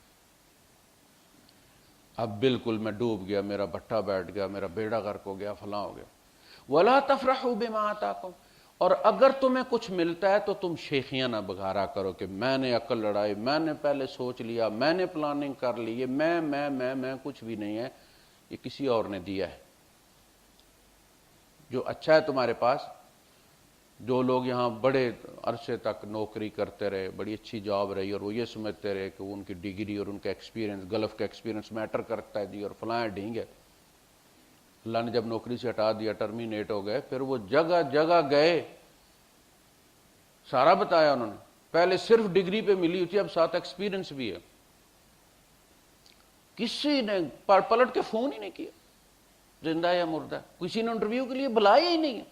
اب بالکل میں ڈوب گیا، میرا بھٹا بیٹھ گیا، میرا بیڑا غرق ہو گیا، فلاں ہو گیا۔ ولا تفرحوا بما آتاکم، اور اگر تمہیں کچھ ملتا ہے تو تم شیخیاں نہ بگھارا کرو کہ میں نے عقل لڑائی، میں نے پہلے سوچ لیا، میں نے پلاننگ کر لی، یہ میں کچھ بھی نہیں ہے، یہ کسی اور نے دیا ہے۔ جو اچھا ہے تمہارے پاس، جو لوگ یہاں بڑے عرصے تک نوکری کرتے رہے، بڑی اچھی جاب رہی، اور وہ یہ سمجھتے رہے کہ ان کی ڈگری اور ان کا ایکسپیرینس، گلف کا ایکسپیرینس میٹر کرتا ہے جی، اور فلاں ڈھینگ ہے۔ اللہ نے جب نوکری سے ہٹا دیا، ٹرمینیٹ ہو گئے، پھر وہ جگہ جگہ گئے، سارا بتایا انہوں نے، پہلے صرف ڈگری پہ ملی ہوئی تھی، اب ساتھ ایکسپیرینس بھی ہے۔ کسی نے پلٹ کے فون ہی نہیں کیا، زندہ ہے یا مردہ، کسی نے انٹرویو کے لیے بلایا ہی نہیں ہے۔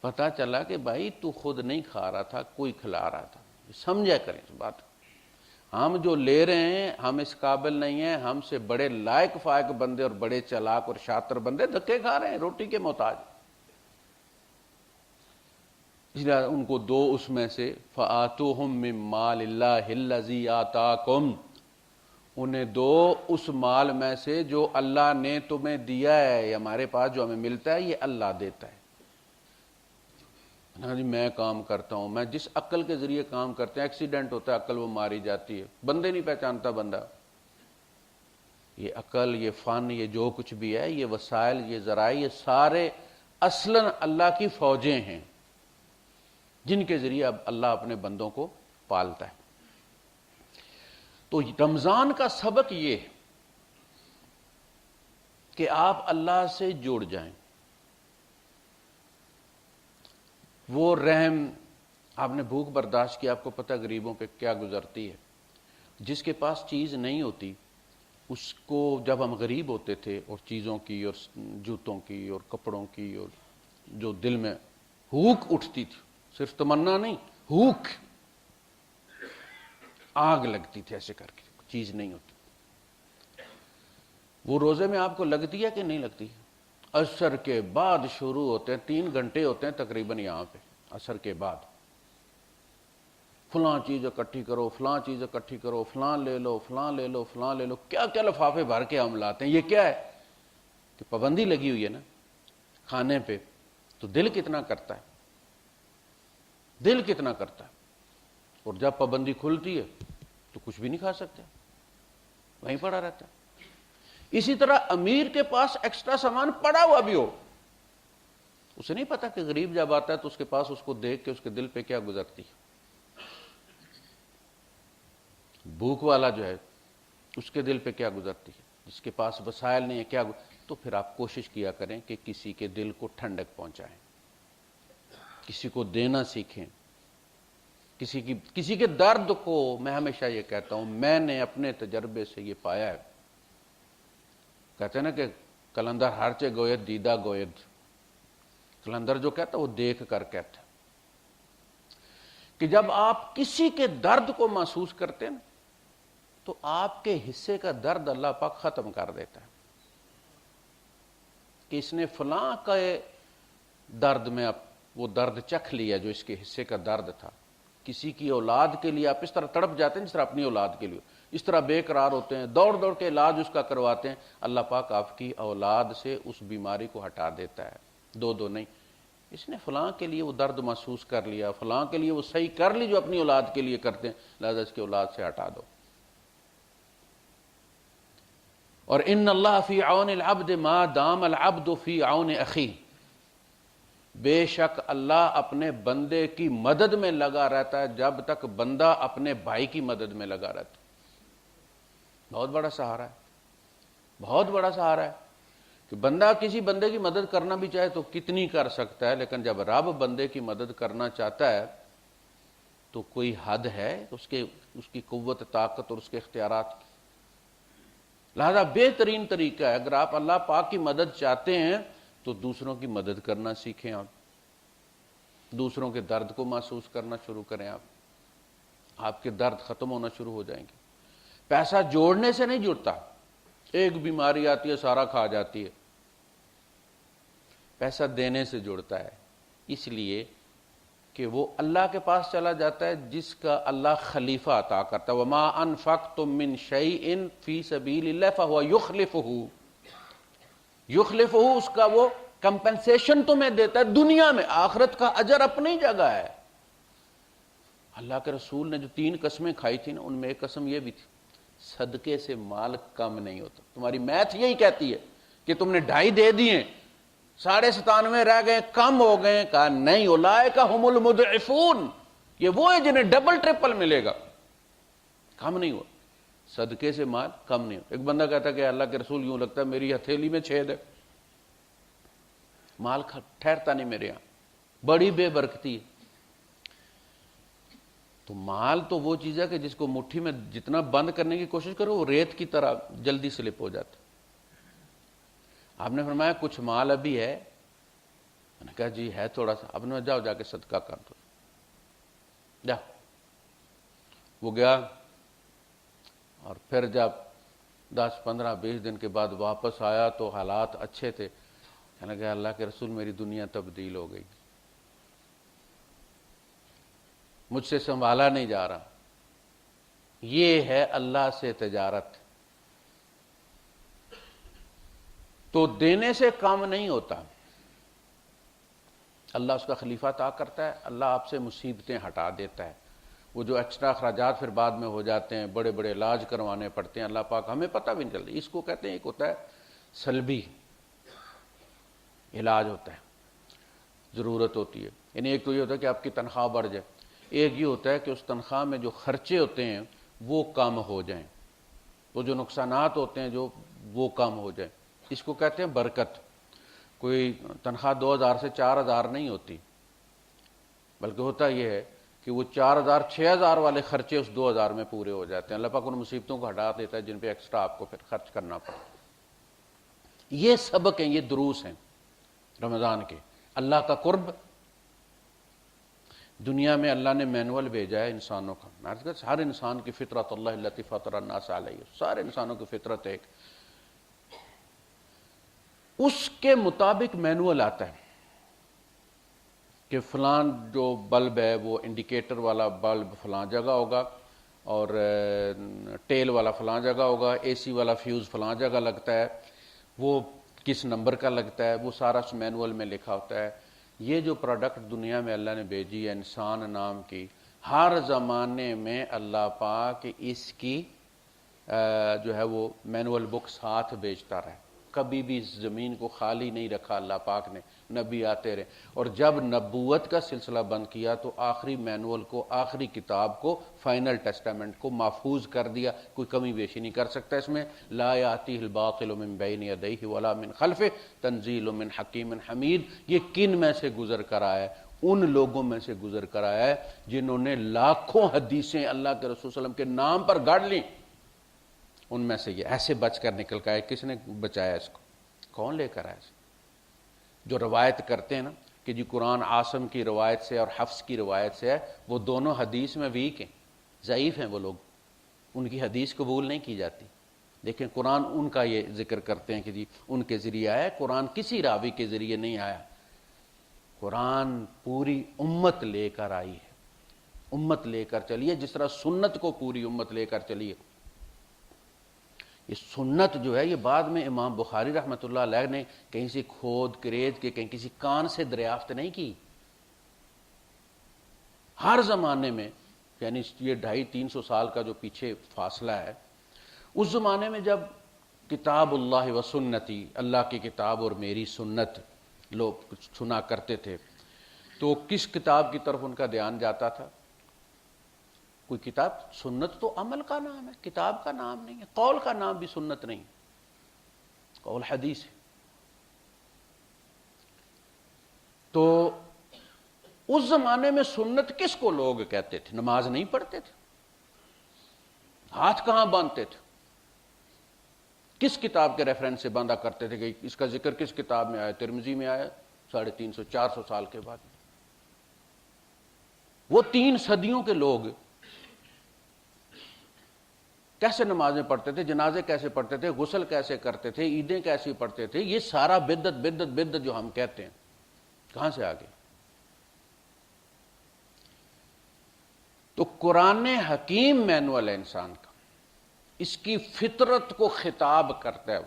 پتا چلا کہ بھائی تو خود نہیں کھا رہا تھا، کوئی کھلا رہا تھا۔ سمجھا کریں اس بات، ہم جو لے رہے ہیں ہم اس قابل نہیں ہیں، ہم سے بڑے لائق فائق بندے اور بڑے چلاک اور شاطر بندے دھکے کھا رہے ہیں، روٹی کے محتاج۔ اس لیے ان کو دو اس میں سے، فآتوہم من مال اللہ الذی آتاکم، انہیں دو اس مال میں سے جو اللہ نے تمہیں دیا ہے، یہ ہمارے پاس جو ہمیں ملتا ہے یہ اللہ دیتا ہے۔ ہاں جی میں کام کرتا ہوں، میں جس عقل کے ذریعے کام کرتے ہیں، ایکسیڈنٹ ہوتا ہے عقل وہ ماری جاتی ہے، بندے نہیں پہچانتا بندہ۔ یہ عقل، یہ فن، یہ جو کچھ بھی ہے، یہ وسائل، یہ ذرائع، یہ سارے اصلاً اللہ کی فوجیں ہیں جن کے ذریعے اب اللہ اپنے بندوں کو پالتا ہے۔ تو رمضان کا سبق یہ ہے کہ آپ اللہ سے جڑ جائیں، وہ رحم، آپ نے بھوک برداشت کی، آپ کو پتہ غریبوں پہ کیا گزرتی ہے۔ جس کے پاس چیز نہیں ہوتی اس کو، جب ہم غریب ہوتے تھے اور چیزوں کی اور جوتوں کی اور کپڑوں کی، اور جو دل میں ہوک اٹھتی تھی، صرف تمنا نہیں، ہوک، آگ لگتی تھی ایسے کر کے، چیز نہیں ہوتی۔ وہ روزے میں آپ کو لگتی ہے کہ نہیں لگتی؟ عصر کے بعد شروع ہوتے ہیں، 3 گھنٹے ہوتے ہیں تقریباً یہاں پہ، عصر کے بعد فلاں چیز اکٹھی کرو، فلاں چیز اکٹھی کرو، فلاں لے لو، فلاں لے لو، فلاں لے لو، کیا کیا لفافے بھر کے ہم لاتے ہیں۔ یہ کیا ہے کہ پابندی لگی ہوئی ہے نا کھانے پہ، تو دل کتنا کرتا ہے، دل کتنا کرتا ہے، اور جب پابندی کھلتی ہے تو کچھ بھی نہیں کھا سکتے، وہیں پڑا رہتا ہے۔ اسی طرح امیر کے پاس ایکسٹرا سامان پڑا ہوا بھی ہو، اسے نہیں پتا کہ غریب جب آتا ہے تو اس کے پاس اس کو دیکھ کے اس کے دل پہ کیا گزرتی ہے۔ بھوک والا جو ہے اس کے دل پہ کیا گزرتی ہے، جس کے پاس وسائل نہیں ہے کیا تو پھر آپ کوشش کیا کریں کہ کسی کے دل کو ٹھنڈک پہنچائیں، کسی کو دینا سیکھیں، کسی کے درد کو۔ میں ہمیشہ یہ کہتا ہوں، میں نے اپنے تجربے سے یہ پایا ہے، کہتے ہیں نا کہ کلندر ہرچے گوید دیدہ گوید، کلندر جو کہتا ہے وہ دیکھ کر کہتا ہے کہ جب آپ کسی کے درد کو محسوس کرتے ہیں تو آپ کے حصے کا درد اللہ پاک ختم کر دیتا ہے، کہ اس نے فلاں کا درد میں وہ درد چکھ لیا جو اس کے حصے کا درد تھا۔ کسی کی اولاد کے لیے آپ اس طرح تڑپ جاتے ہیں جس طرح اپنی اولاد کے لیے، اس طرح بے قرار ہوتے ہیں، دوڑ دوڑ کے علاج اس کا کرواتے ہیں، اللہ پاک آپ کی اولاد سے اس بیماری کو ہٹا دیتا ہے۔ دو نہیں، اس نے فلاں کے لیے وہ درد محسوس کر لیا، فلاں کے لیے وہ صحیح کر لی جو اپنی اولاد کے لیے کرتے ہیں، لہذا اس کی اولاد سے ہٹا دو۔ اور ان اللہ فی عون العبد ما دام العبد فی عون اخیہ، بے شک اللہ اپنے بندے کی مدد میں لگا رہتا ہے جب تک بندہ اپنے بھائی کی مدد میں لگا رہتا ہے۔ بہت بڑا سہارا ہے، بہت بڑا سہارا ہے کہ بندہ کسی بندے کی مدد کرنا بھی چاہے تو کتنی کر سکتا ہے، لیکن جب رب بندے کی مدد کرنا چاہتا ہے تو کوئی حد ہے اس کی قوت، طاقت اور اس کے اختیارات کی۔ لہذا بہترین طریقہ ہے، اگر آپ اللہ پاک کی مدد چاہتے ہیں تو دوسروں کی مدد کرنا سیکھیں، آپ دوسروں کے درد کو محسوس کرنا شروع کریں، آپ کے درد ختم ہونا شروع ہو جائیں گے۔ پیسہ جوڑنے سے نہیں جڑتا، ایک بیماری آتی ہے سارا کھا جاتی ہے، پیسہ دینے سے جڑتا ہے، اس لیے کہ وہ اللہ کے پاس چلا جاتا ہے جس کا اللہ خلیفہ عطا کرتا ہے۔ وَمَا أَنفَقْتُم مِّن شَيْءٍ فِي سَبِيلِ اللَّهِ فَهُوَ يُخْلِفُهُ، اس کا وہ کمپنسیشن تمہیں دیتا ہے دنیا میں، آخرت کا اجر اپنی جگہ ہے۔ اللہ کے رسول نے جو 3 قسمیں کھائی تھی نا، ان میں ایک قسم یہ بھی تھی، صدقے سے مال کم نہیں ہوتا۔ تمہاری میتھ یہی کہتی ہے کہ تم نے 2.5 دے دیے، 97.5 رہ گئے، کم ہو گئے، کہا نہیں، اولئک ھم المضعفون، یہ وہ ہے جنہیں ڈبل ٹرپل ملے گا، کم نہیں ہوا، صدقے سے مال کم نہیں ہوا۔ ایک بندہ کہتا ہے کہ اللہ کے رسول یوں لگتا ہے میری ہتھیلی میں چھید ہے، مال ٹھہرتا نہیں میرے یہاں، بڑی بے برکتی ہے۔ تو مال تو وہ چیز ہے کہ جس کو مٹھی میں جتنا بند کرنے کی کوشش کرو وہ ریت کی طرح جلدی سلپ ہو جاتا۔ آپ نے فرمایا کچھ مال ابھی ہے، میں نے کہا جی ہے تھوڑا سا، آپ نے جاؤ جا کے صدقہ کر دو، جا۔ وہ گیا، اور پھر جب 10 15 20 دن کے بعد واپس آیا تو حالات اچھے تھے، کہنے لگا اللہ کے رسول میری دنیا تبدیل ہو گئی، مجھ سے سنبھالا نہیں جا رہا۔ یہ ہے اللہ سے تجارت، تو دینے سے کام نہیں ہوتا، اللہ اس کا خلیفہ عطا کرتا ہے، اللہ آپ سے مصیبتیں ہٹا دیتا ہے۔ وہ جو ایکسٹرا اخراجات پھر بعد میں ہو جاتے ہیں، بڑے بڑے علاج کروانے پڑتے ہیں، اللہ پاک ہمیں پتہ بھی نہیں چلتا، اس کو کہتے ہیں ایک ہوتا ہے سلبی علاج ہوتا ہے، ضرورت ہوتی ہے، یعنی ایک تو یہ ہوتا ہے کہ آپ کی تنخواہ بڑھ جائے، ایک یہ ہوتا ہے کہ اس تنخواہ میں جو خرچے ہوتے ہیں وہ کم ہو جائیں، وہ جو نقصانات ہوتے ہیں جو وہ کم ہو جائیں، اس کو کہتے ہیں برکت۔ کوئی تنخواہ 2000 سے 4000 نہیں ہوتی، بلکہ ہوتا یہ ہے کہ وہ 4000 6000 والے خرچے اس 2000 میں پورے ہو جاتے ہیں، اللہ پاک ان مصیبتوں کو ہٹا دیتا ہے جن پہ ایکسٹرا آپ کو پھر خرچ کرنا پڑتا۔ یہ سبق ہیں، یہ دروس ہیں رمضان کے، اللہ کا قرب۔ دنیا میں اللہ نے مینول بھیجا ہے انسانوں کا، ہر انسان کی فطرت اللہ التی فطر الناس علیہ، سارے انسانوں کی فطرت ایک، اس کے مطابق مینول آتا ہے کہ فلاں جو بلب ہے وہ انڈیکیٹر والا بلب فلاں جگہ ہوگا، اور ٹیل والا فلاں جگہ ہوگا، اے سی والا فیوز فلاں جگہ لگتا ہے، وہ کس نمبر کا لگتا ہے، وہ سارا مینول میں لکھا ہوتا ہے۔ یہ جو پروڈکٹ دنیا میں اللہ نے بھیجی ہے انسان نام کی، ہر زمانے میں اللہ پاک اس کی جو ہے وہ مینول بک ساتھ بیچتا رہا، کبھی بھی اس زمین کو خالی نہیں رکھا اللہ پاک نے، نبی آتے رہے، اور جب نبوت کا سلسلہ بند کیا تو آخری مینول کو، آخری کتاب کو، فائنل ٹیسٹامنٹ کو محفوظ کر دیا، کوئی کمی بیشی نہیں کر سکتا اس میں۔ لا یاتیہ الباطل من بین یدیہ ولا من خلفہ تنزیل من حکیم حمید۔ یہ کن میں سے گزر کر آیا ہے؟ ان لوگوں میں سے گزر کر آیا ہے جنہوں نے لاکھوں حدیثیں اللہ کے رسول صلی اللہ علیہ وسلم کے نام پر گاڑ لیں، ان میں سے یہ ایسے بچ کر نکل کا ہے۔ کس نے بچایا اس کو؟ کون لے کر آیا اس کو؟ جو روایت کرتے ہیں نا کہ جی قرآن عاصم کی روایت سے اور حفص کی روایت سے ہے، وہ دونوں حدیث میں ویک ہیں، ضعیف ہیں وہ لوگ، ان کی حدیث قبول نہیں کی جاتی، لیکن قرآن ان کا یہ ذکر کرتے ہیں کہ جی ان کے ذریعے آیا ہے۔ قرآن کسی راوی کے ذریعے نہیں آیا، قرآن پوری امت لے کر آئی ہے، امت لے کر چلی ہے، جس طرح سنت کو پوری امت لے کر چلی ہے۔ یہ سنت جو ہے یہ بعد میں امام بخاری رحمۃ اللہ علیہ نے کہیں سے کھود کریج کے، کہیں کسی کان سے دریافت نہیں کی، ہر زمانے میں، یعنی یہ 250-300 سال کا جو پیچھے فاصلہ ہے، اس زمانے میں جب کتاب اللہ و سنتی، اللہ کی کتاب اور میری سنت لوگ سنا کرتے تھے، تو کس کتاب کی طرف ان کا دھیان جاتا تھا؟ کوئی کتاب؟ سنت تو عمل کا نام ہے، کتاب کا نام نہیں ہے، قول کا نام بھی سنت نہیں، قول حدیث ہے۔ تو اس زمانے میں سنت کس کو لوگ کہتے تھے؟ نماز نہیں پڑھتے تھے، ہاتھ کہاں باندھتے تھے، کس کتاب کے ریفرنس سے باندھا کرتے تھے کہ اس کا ذکر کس کتاب میں آیا؟ ترمذی میں آیا 350-400 سال کے بعد۔ وہ 3 صدیوں کے لوگ کیسے نمازیں پڑھتے تھے، جنازے کیسے پڑھتے تھے، غسل کیسے کرتے تھے، عیدیں کیسے پڑھتے تھے، یہ سارا بدعت بدعت بدعت جو ہم کہتے ہیں کہاں سے آ گئے؟ تو قرآن حکیم مینول ہے انسان کا، اس کی فطرت کو خطاب کرتا ہے،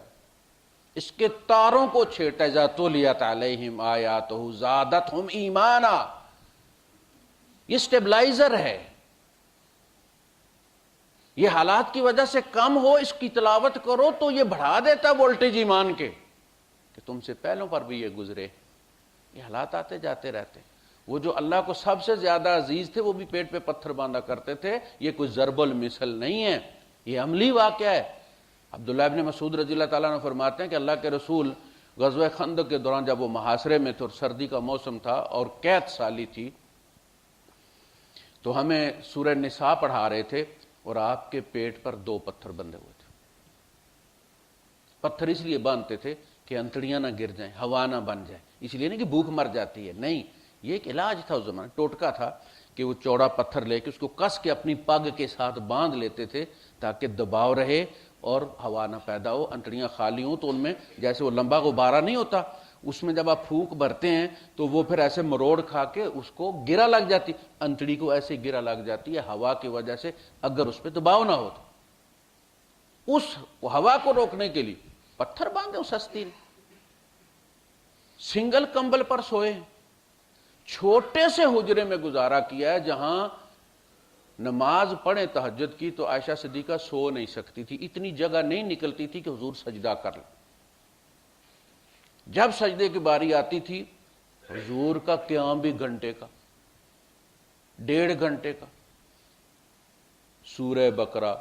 اس کے تاروں کو چھیڑتا ہے۔ اذا تلیت علیہم آیاتہ زادتہم ایمانا، یہ سٹیبلائزر ہے، یہ حالات کی وجہ سے کم ہو، اس کی تلاوت کرو تو یہ بڑھا دیتا وولٹیج ایمان کے، کہ تم سے پہلوں پر بھی یہ گزرے۔ یہ حالات آتے جاتے رہتے، وہ جو اللہ کو سب سے زیادہ عزیز تھے وہ بھی پیٹ پہ پتھر باندھا کرتے تھے۔ یہ کوئی ضرب المثل نہیں ہے، یہ عملی واقعہ ہے۔ عبداللہ ابن مسعود رضی اللہ تعالیٰ عنہ فرماتے ہیں کہ اللہ کے رسول غزوہ خندق کے دوران جب وہ محاصرے میں تھے اور سردی کا موسم تھا اور قحط سالی تھی، تو ہمیں سورہ نساء پڑھا رہے تھے اور آپ کے پیٹ پر 2 پتھر بندھے ہوئے تھے۔ پتھر اس لیے باندھتے تھے کہ انتڑیاں نہ گر جائیں، ہوا نہ بن جائے، اس لیے نہیں کہ بھوک مر جاتی ہے، نہیں، یہ ایک علاج تھا اس زمانے، ٹوٹکا تھا کہ وہ چوڑا پتھر لے کے اس کو کس کے اپنی پگ کے ساتھ باندھ لیتے تھے تاکہ دباؤ رہے اور ہوا نہ پیدا ہو، انتڑیاں خالی ہوں تو ان میں جیسے وہ لمبا غبارہ نہیں ہوتا، اس میں جب آپ پھونک بھرتے ہیں تو وہ پھر ایسے مروڑ کھا کے اس کو گرا لگ جاتی، انتڑی کو ایسے گرا لگ جاتی ہے ہوا کی وجہ سے، اگر اس پہ دباؤ نہ ہو تو اس ہوا کو روکنے کے لیے پتھر باندھے اس ہستی نے، سنگل کمبل پر سوئے، چھوٹے سے حجرے میں گزارا کیا ہے جہاں نماز پڑھیں تہجد کی تو عائشہ صدیقہ سو نہیں سکتی تھی، اتنی جگہ نہیں نکلتی تھی کہ حضور سجدہ کر لیں۔ جب سجدے کی باری آتی تھی حضور کا قیام بھی گھنٹے کا، 1.5 گھنٹے کا، سورہ بقرہ،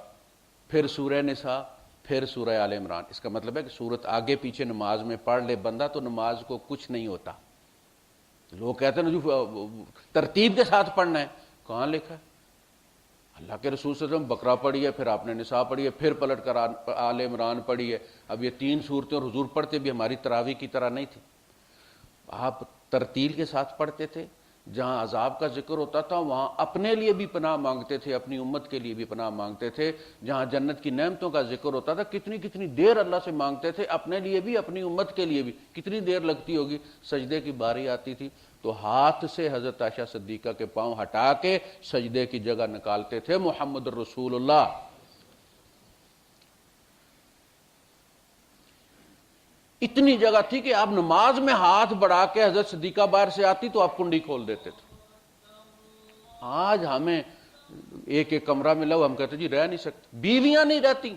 پھر سورہ نساء، پھر سورہ آل عمران۔ اس کا مطلب ہے کہ سورت آگے پیچھے نماز میں پڑھ لے بندہ تو نماز کو کچھ نہیں ہوتا۔ لوگ کہتے ہیں جو ترتیب کے ساتھ پڑھنا ہے، کہاں لکھا ہے؟ اللہ کے رسول صلی اللہ علیہ وسلم بقرہ پڑھی ہے، پھر آپ نے نساء پڑھی ہے، پھر پلٹ کر آل عمران پڑھی ہے۔ اب یہ 3 صورتیں اور حضور پڑھتے بھی ہماری تراویح کی طرح نہیں تھی، آپ ترتیل کے ساتھ پڑھتے تھے جہاں عذاب کا ذکر ہوتا تھا وہاں اپنے لیے بھی پناہ مانگتے تھے، اپنی امت کے لیے بھی پناہ مانگتے تھے۔ جہاں جنت کی نعمتوں کا ذکر ہوتا تھا کتنی کتنی دیر اللہ سے مانگتے تھے، اپنے لیے بھی اپنی امت کے لیے بھی کتنی دیر لگتی ہوگی۔ سجدے کی باری آتی تھی تو ہاتھ سے حضرت عائشہ صدیقہ کے پاؤں ہٹا کے سجدے کی جگہ نکالتے تھے محمد الرسول اللہ۔ اتنی جگہ تھی کہ آپ نماز میں ہاتھ بڑھا کے حضرت صدیقہ باہر سے آتی تو آپ کنڈی کھول دیتے تھے۔ آج ہمیں ایک ایک کمرہ ملا ہوا، ہم کہتے جی رہ نہیں سکتے، بیویاں نہیں رہتی،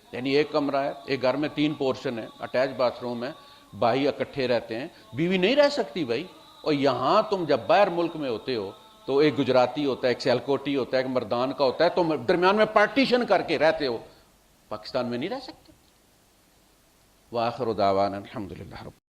یعنی ایک کمرہ ہے، ایک گھر میں 3 پورشن ہے، اٹیچ باتھ روم ہے، بھائی اکٹھے رہتے ہیں، بیوی نہیں رہ سکتی بھائی۔ اور یہاں تم جب باہر ملک میں ہوتے ہو تو ایک گجراتی ہوتا ہے، ایک سیالکوٹی ہوتا ہے، ایک مردان کا ہوتا ہے، تم درمیان میں پارٹیشن کر کے رہتے ہو، پاکستان میں نہیں رہ سکتے۔ وآخر دعوانا الحمدللہ رب